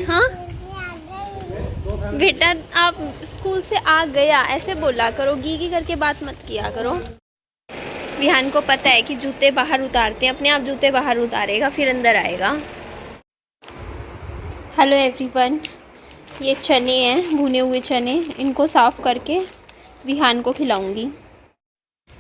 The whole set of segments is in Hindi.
हाँ बेटा, आप स्कूल से आ गया ऐसे बोला करो, गी करके बात मत किया करो। विहान को पता है कि जूते बाहर उतारते हैं, अपने आप जूते बाहर उतारेगा फिर अंदर आएगा। हेलो एवरीवन, ये चने हैं, भुने हुए चने, इनको साफ़ करके विहान को खिलाऊंगी।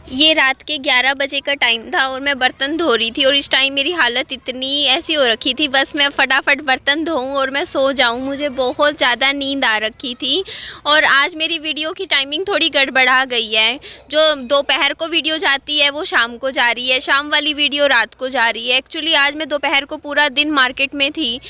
ये रात के 11 बजे का टाइम था और मैं बर्तन धो रही थी और इस टाइम मेरी हालत इतनी ऐसी हो रखी थी, बस मैं फटाफट बर्तन धोऊं और मैं सो जाऊं। मुझे बहुत ज़्यादा नींद आ रखी थी और आज मेरी वीडियो की टाइमिंग थोड़ी गड़बड़ा गई है। जो दोपहर को वीडियो जाती है वो शाम को जा रही है, शाम वाली वीडियो रात को जा रही है। एक्चुअली आज मैं दोपहर को पूरा दिन मार्केट में थी,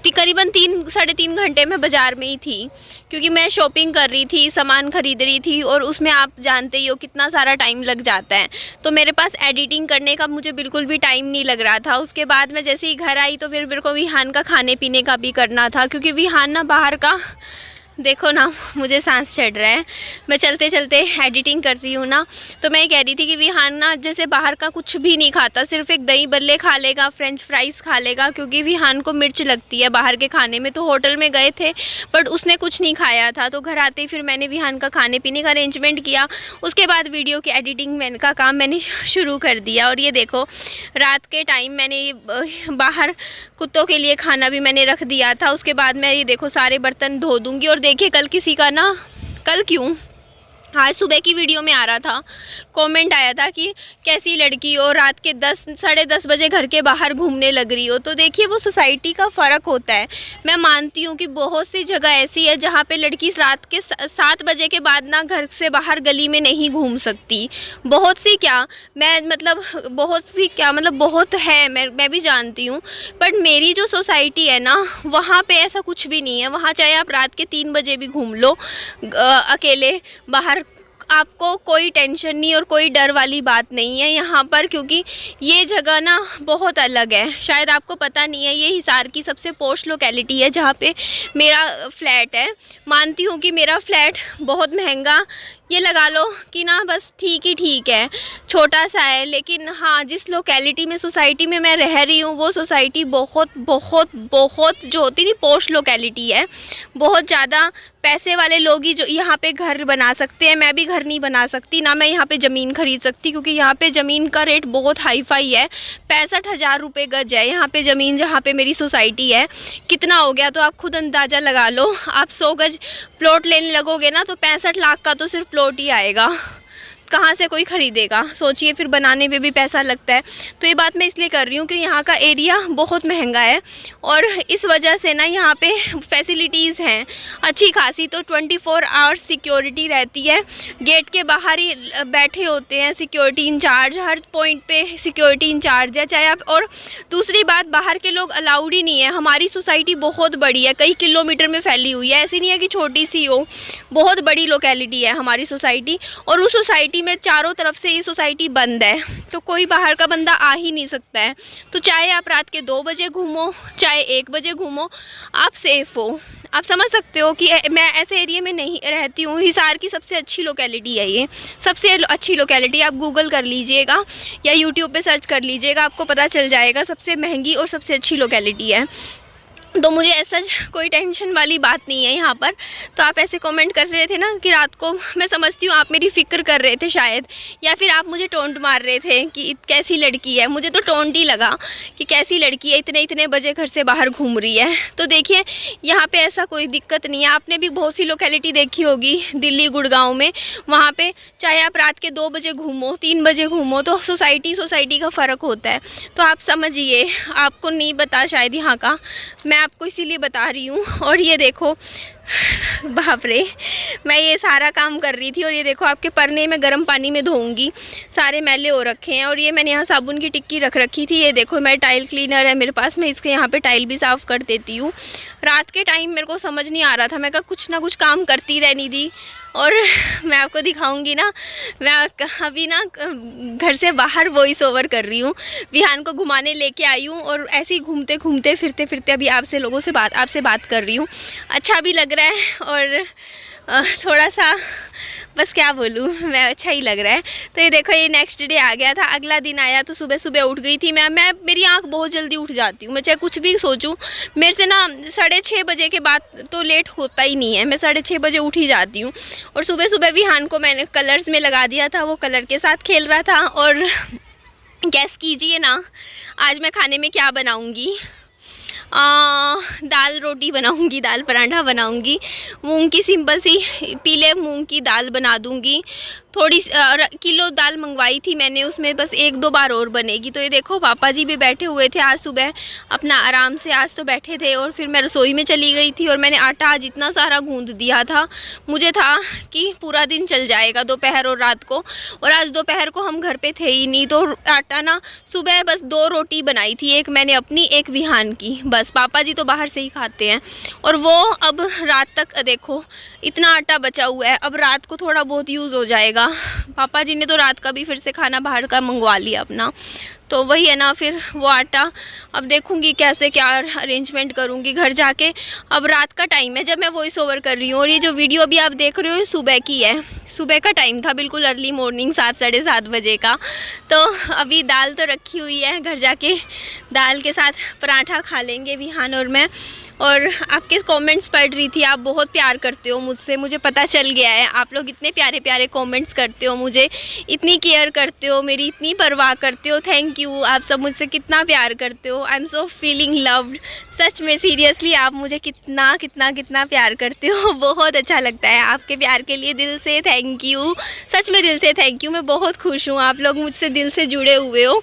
करीबन 3-3.5 घंटे में बाज़ार में ही थी, क्योंकि मैं शॉपिंग कर रही थी, सामान ख़रीद रही थी और उसमें आप जानते ही हो कितना सारा टाइम लग जाता है। तो मेरे पास एडिटिंग करने का मुझे बिल्कुल भी टाइम नहीं लग रहा था। उसके बाद मैं जैसे ही घर आई तो फिर मेरे को विहान का खाने पीने का भी करना था, क्योंकि विहान ना बाहर का, देखो ना मुझे सांस चढ़ रहा है, मैं चलते चलते एडिटिंग कर रही हूँ ना। तो मैं कह रही थी कि विहान ना जैसे बाहर का कुछ भी नहीं खाता, सिर्फ एक दही बल्ले खा लेगा, फ्रेंच फ्राइज़ खा लेगा, क्योंकि विहान को मिर्च लगती है बाहर के खाने में। तो होटल में गए थे बट उसने कुछ नहीं खाया था, तो घर आते ही फिर मैंने विहान का खाने पीने का अरेंजमेंट किया। उसके बाद वीडियो की एडिटिंग का काम मैंने शुरू कर दिया। और ये देखो रात के टाइम मैंने बाहर कुत्तों के लिए खाना भी मैंने रख दिया था। उसके बाद मैं ये देखो सारे बर्तन धो दूँगी। और देखिए कल किसी का ना, कल क्यों, आज सुबह की वीडियो में आ रहा था, कमेंट आया था कि कैसी लड़की हो, रात के 10-10:30 बजे घर के बाहर घूमने लग रही हो। तो देखिए वो सोसाइटी का फ़र्क होता है। मैं मानती हूँ कि बहुत सी जगह ऐसी है जहाँ पे लड़की रात के 7 बजे के बाद ना घर से बाहर गली में नहीं घूम सकती। बहुत सी क्या, मैं मतलब बहुत सी क्या मतलब बहुत है, मैं भी जानती हूँ। बट मेरी जो सोसाइटी है ना, वहाँ पर ऐसा कुछ भी नहीं है। वहाँ चाहे आप रात के 3 बजे भी घूम लो अकेले बाहर, आपको कोई टेंशन नहीं और कोई डर वाली बात नहीं है यहाँ पर, क्योंकि ये जगह ना बहुत अलग है। शायद आपको पता नहीं है, ये हिसार की सबसे पोश लोकेलिटी है जहाँ पे मेरा फ्लैट है। मानती हूँ कि मेरा फ्लैट बहुत महंगा, ये लगा लो कि ना बस ठीक ही ठीक है, छोटा सा है, लेकिन हाँ जिस लोकेलिटी में, सोसाइटी में मैं रह रही हूँ, वो सोसाइटी बहुत बहुत बहुत जो होती नहीं पोश लोकेलिटी है। बहुत ज़्यादा पैसे वाले लोग ही जो यहाँ पे घर बना सकते हैं। मैं भी घर नहीं बना सकती, ना मैं यहाँ पे ज़मीन खरीद सकती, क्योंकि यहाँ पे ज़मीन का रेट बहुत हाई फाई है। 65,000 रुपये गज है यहाँ पे ज़मीन, जहाँ पे मेरी सोसाइटी है। कितना हो गया तो आप खुद अंदाज़ा लगा लो। आप 100 गज प्लॉट लेने लगोगे ना तो 65 लाख का तो सिर्फ प्लॉट ही आएगा, कहाँ से कोई ख़रीदेगा, सोचिए। फिर बनाने में भी पैसा लगता है। तो ये बात मैं इसलिए कर रही हूँ कि यहाँ का एरिया बहुत महंगा है और इस वजह से ना यहाँ पे फैसिलिटीज़ हैं अच्छी खासी। तो 24 आवर्स सिक्योरिटी रहती है, गेट के बाहर ही बैठे होते हैं सिक्योरिटी इंचार्ज, हर पॉइंट पे सिक्योरिटी इंचार्ज है चाहे आप। और दूसरी बात, बाहर के लोग अलाउड ही नहीं है। हमारी सोसाइटी बहुत बड़ी है, कई किलोमीटर में फैली हुई है, ऐसी नहीं है कि छोटी सी हो, बहुत बड़ी लोकेलिटी है हमारी सोसाइटी। और उस सोसाइटी में चारों तरफ से ये सोसाइटी बंद है, तो कोई बाहर का बंदा आ ही नहीं सकता है। तो चाहे आप रात के 2 बजे घूमो, चाहे 1 बजे घूमो, आप सेफ़ हो। आप समझ सकते हो कि मैं ऐसे एरिया में नहीं रहती हूँ। हिसार की सबसे अच्छी लोकेलिटी है ये, सबसे अच्छी लोकेलिटी। आप गूगल कर लीजिएगा या यूट्यूब पे सर्च कर लीजिएगा, आपको पता चल जाएगा सबसे महंगी और सबसे अच्छी लोकेलिटी है। तो मुझे ऐसा कोई टेंशन वाली बात नहीं है यहाँ पर। तो आप ऐसे कमेंट कर रहे थे ना कि रात को, मैं समझती हूँ आप मेरी फ़िक्र कर रहे थे शायद, या फिर आप मुझे टोंट मार रहे थे कि कैसी लड़की है। मुझे तो टोंट ही लगा कि कैसी लड़की है, इतने बजे घर से बाहर घूम रही है। तो देखिए यहाँ पे ऐसा कोई दिक्कत नहीं है। आपने भी बहुत सी लोकेलिटी देखी होगी दिल्ली गुड़गांव में, वहाँ पर चाहे आप रात के 2 बजे घूमो, 3 बजे घूमो, तो सोसाइटी का फ़र्क होता है। तो आप समझिए, आपको नहीं पता शायद यहाँ का, मैं आपको इसीलिए बता रही हूँ। और ये देखो बाप रे, मैं ये सारा काम कर रही थी और ये देखो आपके परने में गर्म पानी में धोऊंगी, सारे मैले हो रखे हैं। और ये मैंने यहाँ साबुन की टिक्की रख रखी थी। ये देखो मैं टाइल क्लीनर है मेरे पास, मैं इसके यहाँ पे टाइल भी साफ़ कर देती हूँ। रात के टाइम मेरे को समझ नहीं आ रहा था, मैं कहा कुछ ना कुछ काम करती रहनी थी। और मैं आपको दिखाऊंगी ना, मैं अभी ना घर से बाहर वॉइस ओवर कर रही हूँ, विहान को घुमाने लेके आई हूँ और ऐसे ही घूमते घूमते फिरते फिरते अभी आपसे बात कर रही हूँ। अच्छा भी लग रहा है और थोड़ा सा बस क्या बोलूँ मैं, अच्छा ही लग रहा है। तो ये देखो, ये नेक्स्ट डे आ गया था। अगला दिन आया तो सुबह सुबह उठ गई थी मैं मेरी आँख बहुत जल्दी उठ जाती हूँ। मैं चाहे कुछ भी सोचूं, मेरे से ना 6:30 बजे के बाद तो लेट होता ही नहीं है। मैं 6:30 बजे उठ ही जाती हूँ। और सुबह सुबह विहान को मैंने कलर्स में लगा दिया था, वो कलर के साथ खेल रहा था। और गैस कीजिए ना, आज मैं खाने में क्या बनाऊँगी। दाल रोटी बनाऊंगी, दाल पराठा बनाऊंगी, मूंग की सिंपल सी पीले मूंग की दाल बना दूंगी। थोड़ी किलो दाल मंगवाई थी मैंने, उसमें बस 1-2 बार और बनेगी। तो ये देखो, पापा जी भी बैठे हुए थे आज सुबह अपना आराम से, आज तो बैठे थे। और फिर मैं रसोई में चली गई थी और मैंने आटा आज इतना सारा गूंद दिया था, मुझे था कि पूरा दिन चल जाएगा, दोपहर और रात को। और आज दोपहर को हम घर पे थे ही नहीं, तो आटा ना सुबह बस 2 रोटी बनाई थी, एक मैंने अपनी, एक विहान की, बस। पापा जी तो बाहर से ही खाते हैं। और वो अब रात तक देखो इतना आटा बचा हुआ है, अब रात को थोड़ा बहुत यूज़ हो जाएगा। पापा जी ने तो रात का भी फिर से खाना बाहर का मंगवा लिया अपना, तो वही है ना, फिर वो आटा अब देखूंगी कैसे क्या अरेंजमेंट करूंगी घर जाके। अब रात का टाइम है जब मैं वॉइस ओवर कर रही हूँ, और ये जो वीडियो अभी आप देख रहे हो सुबह की है, सुबह का टाइम था, बिल्कुल अर्ली मॉर्निंग 7-7:30 बजे का। तो अभी दाल तो रखी हुई है, घर जाके दाल के साथ पराठा खा लेंगे विहान और मैं। और आपके कमेंट्स पढ़ रही थी, आप बहुत प्यार करते हो मुझसे, मुझे पता चल गया है। आप लोग इतने प्यारे प्यारे कमेंट्स करते हो, मुझे इतनी केयर करते हो, मेरी इतनी परवाह करते हो। थैंक यू, आप सब मुझसे कितना प्यार करते हो। I am so feeling loved, सच में सीरियसली आप मुझे कितना कितना कितना प्यार करते हो, बहुत अच्छा लगता है। आपके प्यार के लिए दिल से थैंक यू, सच में दिल से थैंक यू। मैं बहुत खुश हूँ, आप लोग मुझसे दिल से जुड़े हुए हो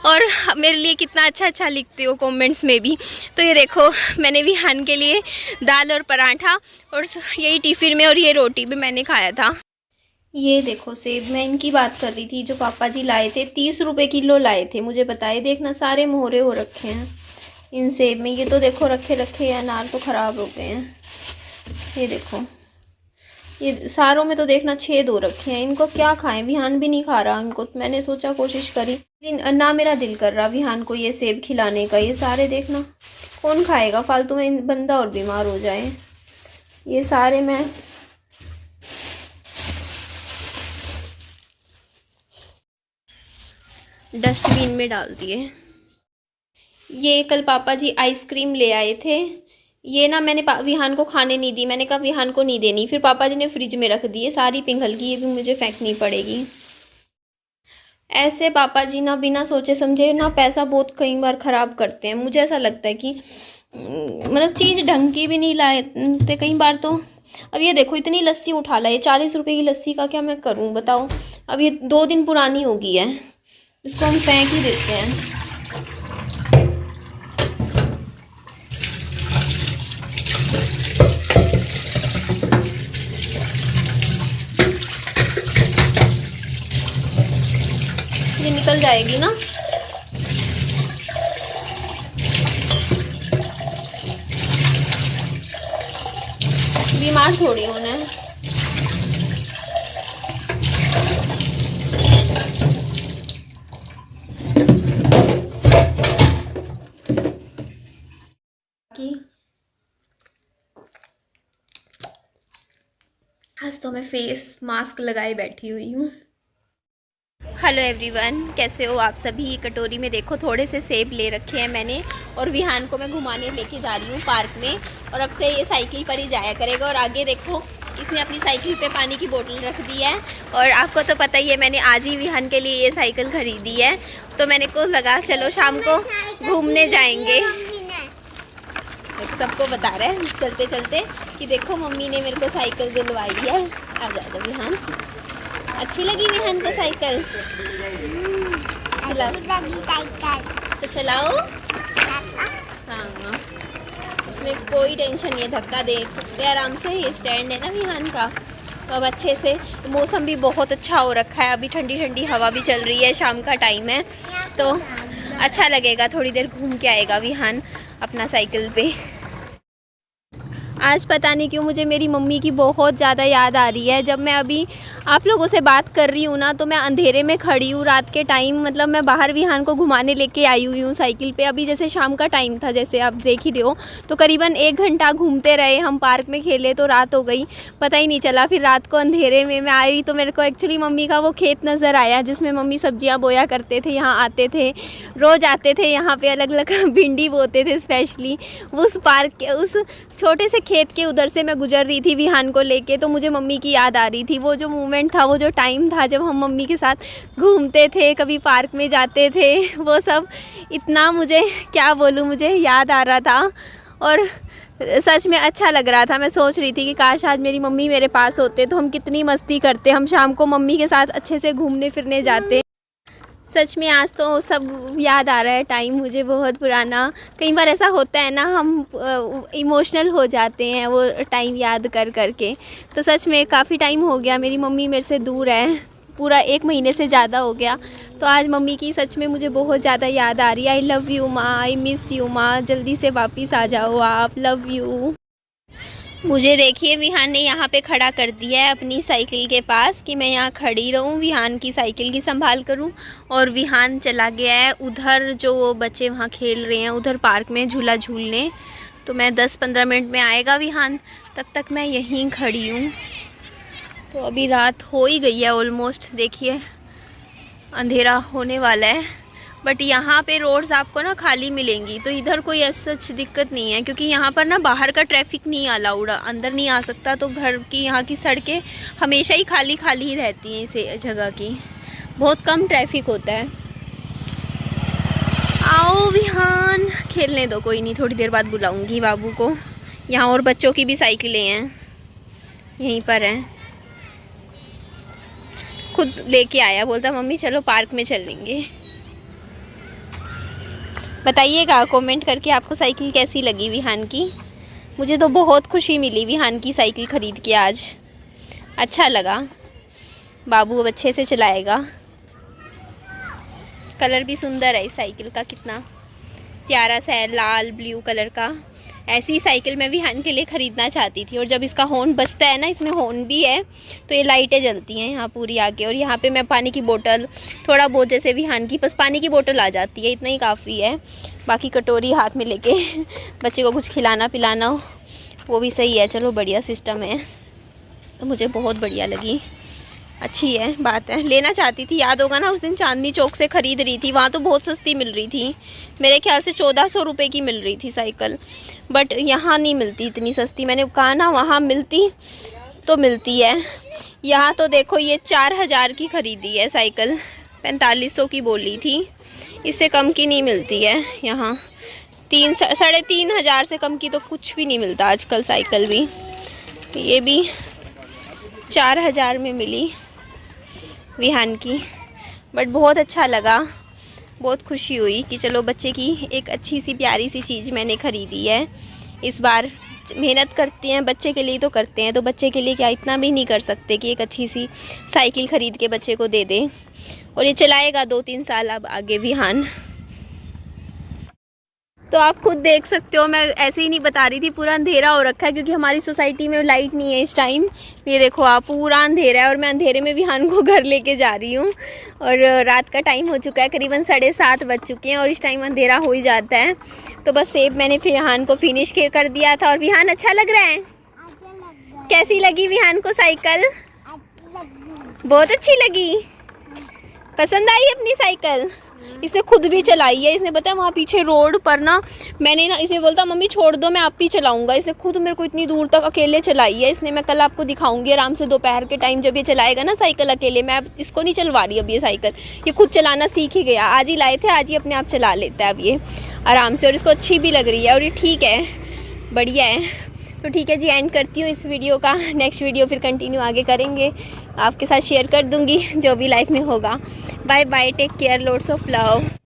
और मेरे लिए कितना अच्छा अच्छा लिखते हो कमेंट्स में भी। तो ये देखो, मैंने विहान के लिए दाल और पराठा और यही टिफ़िन में, और ये रोटी भी मैंने खाया था। ये देखो सेब, मैं इनकी बात कर रही थी जो पापा जी लाए थे, 30 रुपये किलो लाए थे, मुझे बताए। देखना सारे मोहरे हो रखे हैं इन सेब में, ये तो देखो रखे रखे अनार तो ख़राब हो गए हैं। ये देखो, ये सारों में तो देखना छेद हो रखे हैं। इनको क्या खाएं, विहान भी नहीं खा रहा इनको। मैंने सोचा कोशिश करी, लेकिन ना मेरा दिल कर रहा विहान को ये सेब खिलाने का। ये सारे देखना कौन खाएगा, फालतू में बंदा और बीमार हो जाए। ये सारे मैं डस्टबिन में डाल दिए। ये कल पापा जी आइसक्रीम ले आए थे, ये ना मैंने विहान को खाने नहीं दी, मैंने कहा विहान को नहीं देनी, फिर पापा जी ने फ्रिज में रख दी है सारी पिघल की, ये भी मुझे फेंकनी पड़ेगी। ऐसे पापा जी ना बिना सोचे समझे ना पैसा बहुत कई बार ख़राब करते हैं। मुझे ऐसा लगता है कि मतलब चीज़ ढंग की भी नहीं लाते कई बार तो। अब ये देखो, इतनी लस्सी उठा ला, ये 40 रुपये की लस्सी का क्या मैं करूं बताओ। अब ये 2 दिन पुरानी हो गई है, इसको हम फेंक ही देते हैं। ये निकल जाएगी ना, बीमार थोड़ी होना है। आज तो मैं फेस मास्क लगाए बैठी हुई हूँ। हेलो एवरीवन, कैसे हो आप सभी। ये कटोरी में देखो थोड़े से सेब ले रखे हैं मैंने, और विहान को मैं घुमाने लेके जा रही हूँ पार्क में। और अब से ये साइकिल पर ही जाया करेगा। और आगे देखो, इसने अपनी साइकिल पे पानी की बोतल रख दी है। और आपको तो पता ही है, मैंने आज ही विहान के लिए ये साइकिल खरीदी है। तो मैंने को लगा चलो शाम को घूमने जाएंगे। सबको बता रहे हैं चलते चलते कि देखो मम्मी ने मेरे को साइकिल दिलवाई है। आ जाओ विहान, अच्छी लगी विहान को साइकिल? तो चलाओ। हाँ, इसमें कोई टेंशन नहीं है, धक्का दे सकते हैं आराम से। ये स्टैंड है ना विहान का, तो अब अच्छे से। मौसम भी बहुत अच्छा हो रखा है, अभी ठंडी ठंडी हवा भी चल रही है, शाम का टाइम है तो अच्छा लगेगा। थोड़ी देर घूम के आएगा विहान अपना साइकिल पे। आज पता नहीं क्यों मुझे मेरी मम्मी की बहुत ज़्यादा याद आ रही है। जब मैं अभी आप लोगों से बात कर रही हूँ ना, तो मैं अंधेरे में खड़ी हूँ रात के टाइम, मतलब मैं बाहर विहान को घुमाने लेके आई हुई हूँ साइकिल पे। अभी जैसे शाम का टाइम था, जैसे आप देख ही रहे हो, तो करीबन 1 घंटा घूमते रहे हम, पार्क में खेले तो रात हो गई, पता ही नहीं चला। फिर रात को अंधेरे में मैं आई तो मेरे को एक्चुअली मम्मी का वो खेत नज़र आया जिसमें मम्मी सब्जियाँ बोया करते थे। यहाँ आते थे, रोज़ आते थे यहाँ पे, अलग अलग भिंडी बोते थे स्पेशली। उस पार्क के उस छोटे से खेत के उधर से मैं गुजर रही थी विहान को लेके, तो मुझे मम्मी की याद आ रही थी। वो जो मोमेंट था, वो जो टाइम था जब हम मम्मी के साथ घूमते थे, कभी पार्क में जाते थे, वो सब इतना मुझे क्या बोलूँ, मुझे याद आ रहा था और सच में अच्छा लग रहा था। मैं सोच रही थी कि काश आज मेरी मम्मी मेरे पास होते तो हम कितनी मस्ती करते, हम शाम को मम्मी के साथ अच्छे से घूमने फिरने जाते। सच में आज तो सब याद आ रहा है टाइम मुझे, बहुत पुराना। कई बार ऐसा होता है ना, हम इमोशनल हो जाते हैं वो टाइम याद कर के। तो सच में काफ़ी टाइम हो गया, मेरी मम्मी मेरे से दूर है, पूरा 1 महीने से ज़्यादा हो गया। तो आज मम्मी की सच में मुझे बहुत ज़्यादा याद आ रही है। आई लव यू माँ, आई मिस यू माँ, जल्दी से वापस आ जाओ आप, लव यू। मुझे देखिए विहान ने यहाँ पे खड़ा कर दिया है अपनी साइकिल के पास कि मैं यहाँ खड़ी रहूँ, विहान की साइकिल की संभाल करूँ। और विहान चला गया है उधर, जो वो बच्चे वहाँ खेल रहे हैं उधर पार्क में झूला झूलने। तो मैं 10-15 मिनट में आएगा विहान, तब तक मैं यहीं खड़ी हूँ। तो अभी रात हो ही गई है ऑलमोस्ट, देखिए अंधेरा होने वाला है। बट यहाँ पे रोड्स आपको ना खाली मिलेंगी, तो इधर कोई ऐसा दिक्कत नहीं है, क्योंकि यहाँ पर ना बाहर का ट्रैफिक नहीं अलाउड, अंदर नहीं आ सकता। तो घर की यहाँ की सड़कें हमेशा ही खाली खाली ही रहती हैं, इस जगह की बहुत कम ट्रैफिक होता है। आओ विहान, खेलने दो, कोई नहीं, थोड़ी देर बाद बुलाऊंगी बाबू को। यहाँ और बच्चों की भी साइकिलें हैं, यहीं पर हैं। खुद लेके आया, बोलता मम्मी चलो पार्क में चलेंगे। बताइएगा कमेंट करके आपको साइकिल कैसी लगी विहान की। मुझे तो बहुत खुशी मिली विहान की साइकिल ख़रीद के आज, अच्छा लगा। बाबू अब अच्छे से चलाएगा। कलर भी सुंदर है इस साइकिल का, कितना प्यारा सा है, लाल ब्लू कलर का। ऐसी साइकिल मैं विहान के लिए ख़रीदना चाहती थी। और जब इसका हॉर्न बजता है ना, इसमें हॉर्न भी है, तो ये लाइटें जलती हैं यहाँ पूरी आके। और यहाँ पे मैं पानी की बोतल, थोड़ा बहुत जैसे विहान की बस पानी की बोतल आ जाती है, इतना ही काफ़ी है। बाकी कटोरी हाथ में लेके बच्चे को कुछ खिलाना पिलाना हो, वो भी सही है। चलो बढ़िया सिस्टम है, तो मुझे बहुत बढ़िया लगी, अच्छी है, बात है। लेना चाहती थी, याद होगा ना उस दिन चांदनी चौक से ख़रीद रही थी, वहाँ तो बहुत सस्ती मिल रही थी, मेरे ख्याल से 1400 रुपये की मिल रही थी साइकिल। बट यहाँ नहीं मिलती इतनी सस्ती, मैंने कहा ना वहाँ मिलती तो मिलती है। यहाँ तो देखो ये 4000 की ख़रीदी है साइकिल, 4500 की बोली थी, इससे कम की नहीं मिलती है यहाँ। 3-3.5 से कम की तो कुछ भी नहीं मिलता आजकल साइकिल भी। ये भी 4000 में मिली विहान की, बट बहुत अच्छा लगा, बहुत खुशी हुई कि चलो बच्चे की एक अच्छी सी प्यारी सी चीज़ मैंने ख़रीदी है। इस बार मेहनत करते हैं बच्चे के लिए तो करते हैं, तो बच्चे के लिए क्या इतना भी नहीं कर सकते कि एक अच्छी सी साइकिल ख़रीद के बच्चे को दे दें। और ये चलाएगा 2-3 साल अब आगे विहान। तो आप खुद देख सकते हो, मैं ऐसे ही नहीं बता रही थी, पूरा अंधेरा हो रखा है क्योंकि हमारी सोसाइटी में लाइट नहीं है इस टाइम। ये देखो आप, पूरा अंधेरा है और मैं अंधेरे में विहान को घर लेके जा रही हूँ। और रात का टाइम हो चुका है, करीबन 7:30 बज चुके हैं और इस टाइम अंधेरा हो ही जाता है। तो बस सेब मैंने फिर विहान को फिनिश कर दिया था। और विहान अच्छा लग रहा है? कैसी लगी विहान को साइकिल? बहुत अच्छी लगी, पसंद आई अपनी साइकिल? इसने खुद भी चलाई है, इसने बताया वहाँ पीछे रोड पर ना, मैंने ना इसे बोलता मम्मी छोड़ दो मैं आप ही चलाऊंगा, इसने खुद मेरे को इतनी दूर तक अकेले चलाई है इसने। मैं कल आपको दिखाऊंगी आराम से दोपहर के टाइम जब ये चलाएगा ना साइकिल अकेले। मैं अब इसको नहीं चलवा रही, अब ये साइकिल ये खुद चलाना सीख ही गया, आज ही लाए थे, आज ही अपने आप चला लेता है अब ये आराम से। और इसको अच्छी भी लग रही है और ये ठीक है, बढ़िया है। तो ठीक है जी, एंड करती हूँ इस वीडियो का। नेक्स्ट वीडियो फिर कंटिन्यू आगे करेंगे, आपके साथ शेयर कर दूँगी जो भी लाइफ में होगा। Bye bye, take care, loads of love.